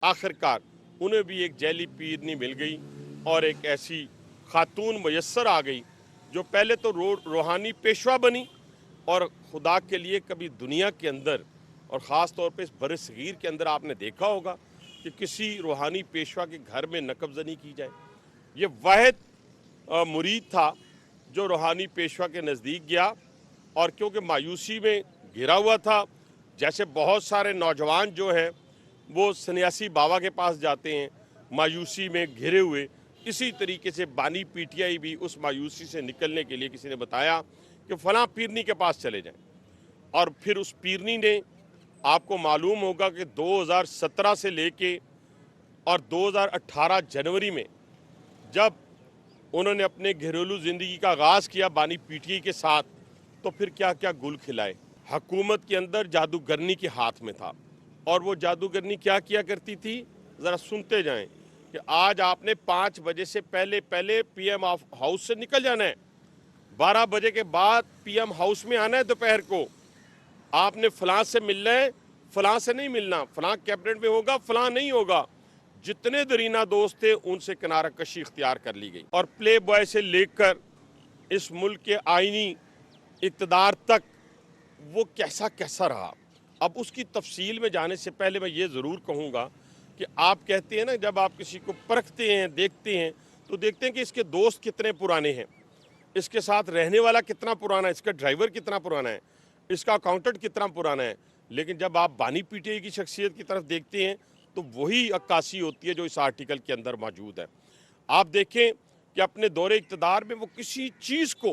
आखिरकार उन्हें भी एक जैली पीरनी मिल गई और एक ऐसी खातून मयस्सर आ गई जो पहले तो रूहानी पेशवा बनी और खुदा के लिए कभी दुनिया के अंदर और ख़ास तौर पे इस बरसगीर के अंदर आपने देखा होगा कि किसी रूहानी पेशवा के घर में नकबज़नी की जाए। ये वाहिद मुरीद था जो रूहानी पेशवा के नज़दीक गया और क्योंकि मायूसी में घिरा हुआ था, जैसे बहुत सारे नौजवान जो हैं वो सन्यासी बाबा के पास जाते हैं मायूसी में घिरे हुए, इसी तरीके से बानी पीटीआई भी उस मायूसी से निकलने के लिए किसी ने बताया कि फ़लाँ पीरनी के पास चले जाएं और फिर उस पीरनी ने, आपको मालूम होगा कि 2017 से लेके और 2018 जनवरी में जब उन्होंने अपने घरेलू ज़िंदगी का आगाज़ किया बानी पीटीआई के साथ, तो फिर क्या क्या गुल खिलाए। हुकूमत के अंदर जादूगरनी के हाथ में था और वो जादूगरनी क्या किया करती थी, ज़रा सुनते जाएं कि आज आपने 5 बजे से पहले पहले पीएम हाउस से निकल जाना है, 12 बजे के बाद पीएम हाउस में आना है, दोपहर को आपने फ़लाँ से मिलना है, फ़लाँ से नहीं मिलना, फ़लाँ कैबिनेट में होगा, फ़लाँ नहीं होगा। जितने दरीना दोस्त थे उनसे किनारा कशी इख्तियार कर ली गई और प्ले बॉय से लेकर इस मुल्क के आईनी इक़्तिदार तक वो कैसा कैसा रहा। अब उसकी तफसील में जाने से पहले मैं ये ज़रूर कहूँगा कि आप कहते हैं ना, जब आप किसी को परखते हैं, देखते हैं, तो देखते हैं कि इसके दोस्त कितने पुराने हैं, इसके साथ रहने वाला कितना पुराना है, इसका ड्राइवर कितना पुराना है, इसका अकाउंटेंट कितना पुराना है। लेकिन जब आप बानी पीटीआई की शख्सियत की तरफ देखते हैं तो वही अक्कासी होती है जो इस आर्टिकल के अंदर मौजूद है। आप देखें कि अपने दौरे इक़्तिदार में वो किसी चीज़ को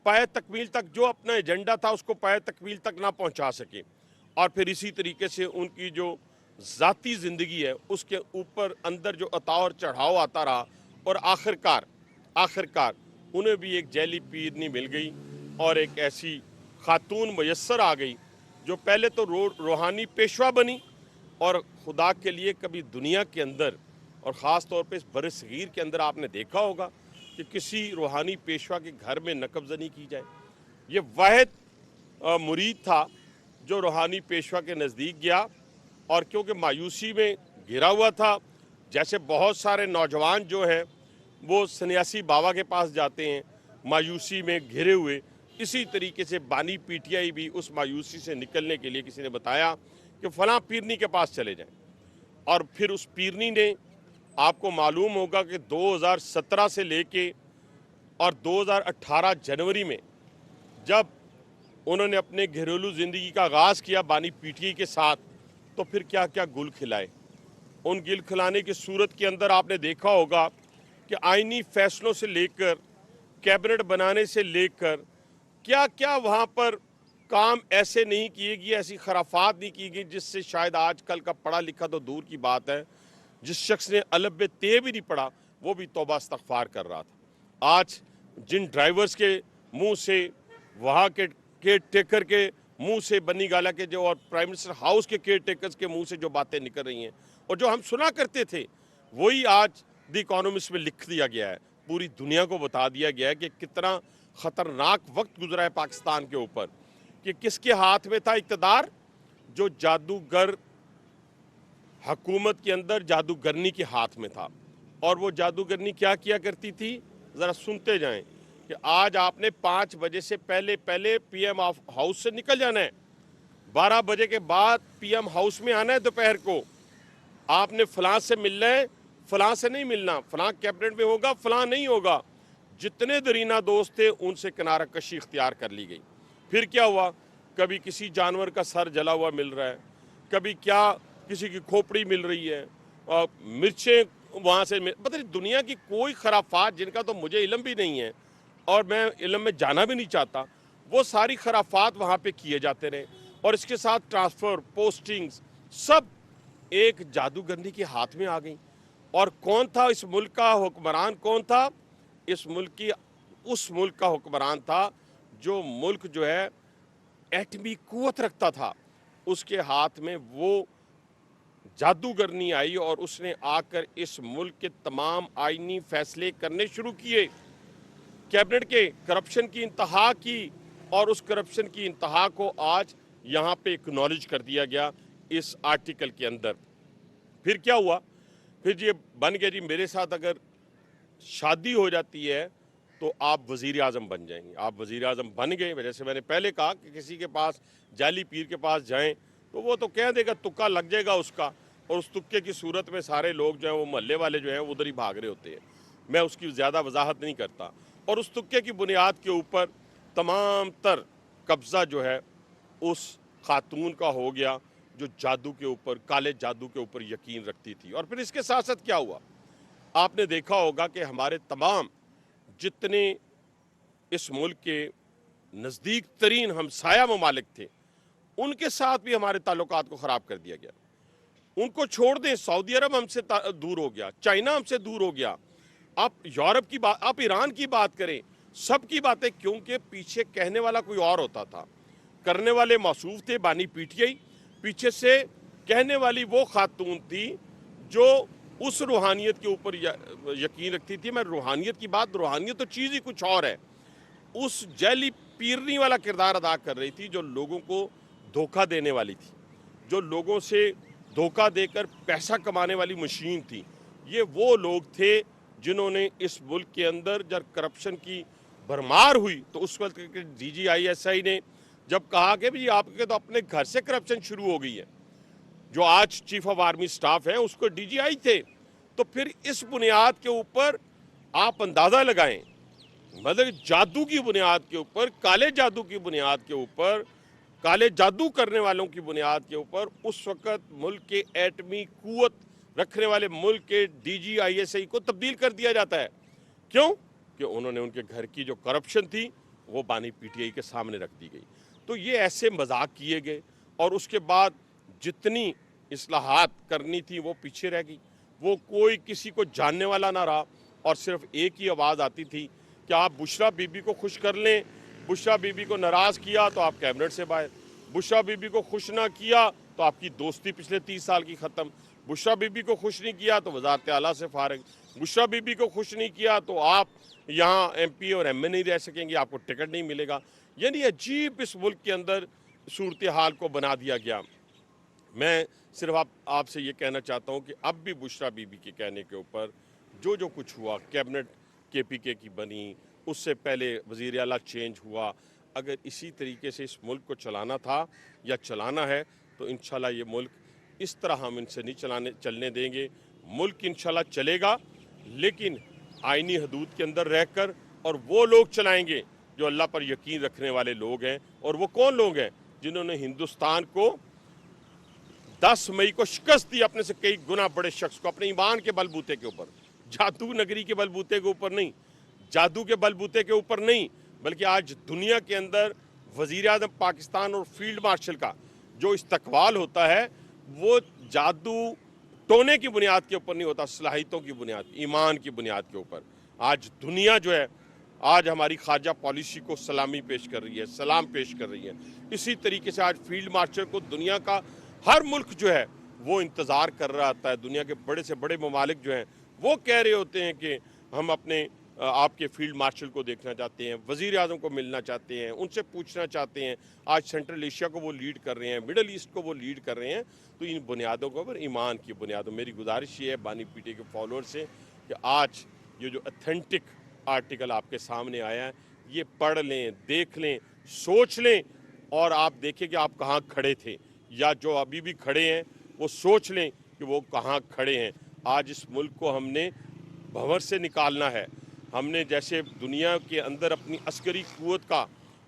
पाए तकमील तक, जो अपना एजेंडा था उसको पाए तकमील तक ना पहुंचा सके और फिर इसी तरीके से उनकी जो ज़ाती ज़िंदगी है उसके ऊपर अंदर जो उतार और चढ़ाव आता रहा और आखिरकार उन्हें भी एक जैली पीरनी मिल गई और एक ऐसी खातून मयस्सर आ गई जो पहले तो रूहानी पेशवा बनी और खुदा के लिए कभी दुनिया के अंदर और ख़ास तौर पे इस बरसगीर के अंदर आपने देखा होगा कि किसी रूहानी पेशवा के घर में नकबज़नी की जाए। ये वाहिद मुरीद था जो रूहानी पेशवा के नज़दीक गया और क्योंकि मायूसी में घिरा हुआ था, जैसे बहुत सारे नौजवान जो हैं वो सन्यासी बाबा के पास जाते हैं मायूसी में घिरे हुए, इसी तरीके से बानी पीटीआई भी उस मायूसी से निकलने के लिए किसी ने बताया कि फ़लाँ पीरनी के पास चले जाएं और फिर उस पीरनी ने, आपको मालूम होगा कि 2017 से लेके और 2018 जनवरी में जब उन्होंने अपने घरेलू ज़िंदगी का आगाज़ किया बानी पीटीआई के साथ, तो फिर क्या क्या गुल खिलाए। उन गिल खिलाने की सूरत के अंदर आपने देखा होगा कि आईनी फैसलों से लेकर कैबिनेट बनाने से लेकर क्या क्या वहाँ पर काम ऐसे नहीं किए गए, ऐसी खराफात नहीं की गई जिससे शायद आजकल का पढ़ा लिखा तो दूर की बात है, जिस शख्स ने अलफ बे ते भी नहीं पढ़ा वो भी तौबा इस्तग़फ़ार कर रहा था। आज जिन ड्राइवर्स के मुंह से, वहाँ के केयर टेकर के मुंह से, बनी गाला के जो और प्राइम मिनिस्टर हाउस के केयर टेकर्स के मुंह से जो बातें निकल रही हैं और जो हम सुना करते थे, वही आज द इकोनॉमिस्ट में लिख दिया गया है। पूरी दुनिया को बता दिया गया है कि कितना ख़तरनाक वक्त गुजरा है पाकिस्तान के ऊपर, कि किसके हाथ में था इक़्तिदार, जो जादूगर हुकूमत के अंदर जादूगरनी के हाथ में था। और वो जादूगरनी क्या किया करती थी, ज़रा सुनते जाएं कि आज आपने 5 बजे से पहले पहले पीएम हाउस से निकल जाना है, 12 बजे के बाद पीएम हाउस में आना है, दोपहर को आपने फ़लाँ से मिलना है, फ़लाँ से नहीं मिलना, फ़लाँ कैबिनेट में होगा, फ़लाँ नहीं होगा। जितने दरीना दोस्त थे उनसे किनारा कशी इख्तियार कर ली गई। फिर क्या हुआ, कभी किसी जानवर का सर जला हुआ मिल रहा है, कभी क्या किसी की खोपड़ी मिल रही है और मिर्चें वहाँ से पता नहीं, दुनिया की कोई खराफात जिनका तो मुझे इल्म भी नहीं है और मैं इल्म में जाना भी नहीं चाहता, वो सारी खराफात वहाँ पे किए जाते रहे और इसके साथ ट्रांसफ़र, पोस्टिंग्स सब एक जादूगरनी के हाथ में आ गई। और कौन था इस मुल्क का हुक्मरान, कौन था इस मुल्क की, उस मुल्क का हुक्मरान था जो मुल्क जो है एटमी कुव्वत रखता था, उसके हाथ में वो जादूगरनी आई और उसने आकर इस मुल्क के तमाम आईनी फैसले करने शुरू किए, कैबिनेट के करप्शन की इंतहा की और उस करप्शन की इंतहा को आज यहाँ पे एक्नॉलेज कर दिया गया इस आर्टिकल के अंदर। फिर क्या हुआ, फिर ये बन गया जी मेरे साथ अगर शादी हो जाती है तो आप वज़ीर आज़म बन जाएंगे। आप वज़ीर आज़म बन गए, जैसे मैंने पहले कहा कि किसी के पास जाली पीर के पास जाएं तो वो तो कह देगा, तुक्का लग जाएगा उसका, और उस तुक्के की सूरत में सारे लोग जो हैं वो मोहल्ले वाले जो हैं उधर ही भाग रहे होते हैं। मैं उसकी ज़्यादा वजाहत नहीं करता। और उस तुक्के की बुनियाद के ऊपर तमाम तर कब्ज़ा जो है उस खातून का हो गया जो जादू के ऊपर, काले जादू के ऊपर यकीन रखती थी। और फिर इसके साथ साथ क्या हुआ, आपने देखा होगा कि हमारे तमाम जितने इस मुल्क के नज़दीक तरीन हमसाया ममालिक थे उनके साथ भी हमारे ताल्लुकात को ख़राब कर दिया गया। उनको छोड़ दें, सऊदी अरब हमसे दूर हो गया, चाइना हमसे दूर हो गया, आप यूरोप की बात, आप ईरान की बात करें, सब की बातें, क्योंकि पीछे कहने वाला कोई और होता था, करने वाले मौसूफ थे बानी पीटीआई, पीछे से कहने वाली वो खातून थी जो उस रूहानियत के ऊपर यकीन रखती थी। मैं रूहानियत की बात, रूहानियत तो चीज़ ही कुछ और है, उस जैली पीरनी वाला किरदार अदा कर रही थी जो लोगों को धोखा देने वाली थी, जो लोगों से धोखा देकर पैसा कमाने वाली मशीन थी। ये वो लोग थे जिन्होंने इस मुल्क के अंदर जब करप्शन की भरमार हुई तो उस वक्त DGISI ने जब कहा कि भाई आपके तो अपने घर से करप्शन शुरू हो गई है, जो आज चीफ ऑफ आर्मी स्टाफ है उसको DGI थे, तो फिर इस बुनियाद के ऊपर आप अंदाज़ा लगाएं, मतलब जादू की बुनियाद के ऊपर, काले जादू की बुनियाद के ऊपर, काले जादू करने वालों की बुनियाद के ऊपर उस वक़्त मुल्क के एटमी कुव्वत रखने वाले मुल्क के DGISI को तब्दील कर दिया जाता है। क्यों? कि उन्होंने उनके घर की जो करप्शन थी वो बानी PTI के सामने रख दी गई। तो ये ऐसे मजाक किए गए और उसके बाद जितनी इस्लाहात करनी थी वो पीछे रह गई, वो कोई किसी को जानने वाला ना रहा और सिर्फ एक ही आवाज़ आती थी कि आप बुशरा बीबी को खुश कर लें, बुशरा बीबी को नाराज़ किया तो आप कैबिनेट से बाहर, बुशरा बीबी को खुश ना किया तो आपकी दोस्ती पिछले 30 साल की ख़त्म, बुशरा बीबी को खुश नहीं किया तो वज़ारत आला से फारिग, बुशरा बीबी को खुश नहीं किया तो आप यहाँ MP और MA नहीं रह सकेंगे, आपको टिकट नहीं मिलेगा। यानी अजीब इस मुल्क के अंदर सूरत हाल को बना दिया गया। मैं सिर्फ आपसे ये कहना चाहता हूँ कि अब भी बुशरा बीबी के कहने के ऊपर जो जो कुछ हुआ, कैबिनेट KPK की बनी, उससे पहले वज़ीर आला चेंज हुआ, अगर इसी तरीके से इस मुल्क को चलाना था या चलाना है तो इंशाल्लाह ये मुल्क इस तरह हम इनसे नहीं चलने देंगे। मुल्क इंशाल्लाह चलेगा, लेकिन आईनी हदूद के अंदर रहकर, और वो लोग चलाएंगे जो अल्लाह पर यकीन रखने वाले लोग हैं। और वो कौन लोग हैं? जिन्होंने हिंदुस्तान को 10 मई को शिकस्त दी, अपने से कई गुना बड़े शख्स को, अपने ईमान के बलबूते के ऊपर, जादू नगरी के बलबूते के ऊपर नहीं, जादू के बलबूते के ऊपर नहीं, बल्कि आज दुनिया के अंदर वज़ीर आज़म पाकिस्तान और फील्ड मार्शल का जो इस्तकबाल होता है वो जादू टोने की बुनियाद के ऊपर नहीं होता, सलाहियतों की बुनियाद, ईमान की बुनियाद के ऊपर। आज दुनिया जो है, आज हमारी खारजा पॉलिसी को सलामी पेश कर रही है, सलाम पेश कर रही है। इसी तरीके से आज फील्ड मार्शल को दुनिया का हर मुल्क जो है वो इंतज़ार कर रहा होता है। दुनिया के बड़े से बड़े ममालिक जो हैं वो कह रहे होते हैं कि हम अपने आपके फील्ड मार्शल को देखना चाहते हैं, वज़ीर आज़म को मिलना चाहते हैं, उनसे पूछना चाहते हैं। आज सेंट्रल एशिया को वो लीड कर रहे हैं, मिडल ईस्ट को वो लीड कर रहे हैं। तो इन बुनियादों के ऊपर, ईमान की बुनियादों, मेरी गुजारिश ये है बानी PTI के फॉलोअर से कि आज ये जो अथेंटिक आर्टिकल आपके सामने आया है ये पढ़ लें, देख लें, सोच लें, और आप देखें कि आप कहाँ खड़े थे, या जो अभी भी खड़े हैं वो सोच लें कि वो कहाँ खड़े हैं। आज इस मुल्क को हमने भंवर से निकालना है। हमने जैसे दुनिया के अंदर अपनी अस्करी कुव्वत का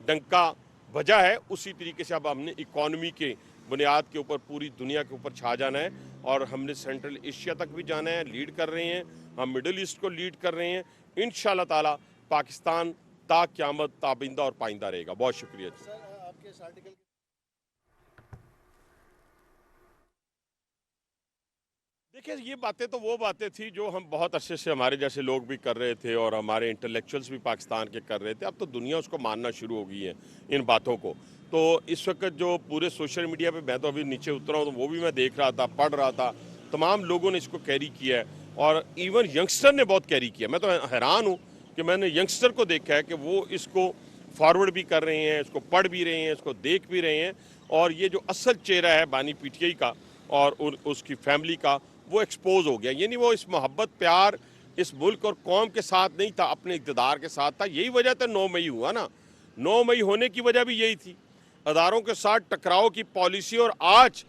डंका बजा है, उसी तरीके से अब हमने इकॉनमी के बुनियाद के ऊपर पूरी दुनिया के ऊपर छा जाना है। और हमने सेंट्रल एशिया तक भी जाना है, लीड कर रहे हैं, हम मिडिल ईस्ट को लीड कर रहे हैं। इंशाल्लाह ताला पाकिस्तान ता क़यामत ताबिंदा और पाइंदा रहेगा। बहुत शुक्रिया जी। सर, आपके इस आर्टिकल देखिए, ये बातें तो वो बातें थी जो हम बहुत अरसे से हमारे जैसे लोग भी कर रहे थे और हमारे इंटेलेक्चुअल्स भी पाकिस्तान के कर रहे थे। अब तो दुनिया उसको मानना शुरू हो गई है इन बातों को। तो इस वक्त जो पूरे सोशल मीडिया पे, मैं तो अभी नीचे उतरा हूँ तो वो भी मैं देख रहा था, पढ़ रहा था, तमाम लोगों ने इसको कैरी किया है और इवन यंगस्टर ने बहुत कैरी किया। मैं तो हैरान हूँ कि मैंने यंगस्टर को देखा है कि वो इसको फॉरवर्ड भी कर रहे हैं, इसको पढ़ भी रहे हैं, इसको देख भी रहे हैं। और ये जो असल चेहरा है बानी PTI का और उसकी फैमिली का, वो एक्सपोज हो गया। यानी वो इस मोहब्बत प्यार इस मुल्क और कौम के साथ नहीं था, अपने इक़्तिदार के साथ था। यही वजह तो 9 मई हुआ ना। 9 मई होने की वजह भी यही थी, अदारों के साथ टकराव की पॉलिसी। और आज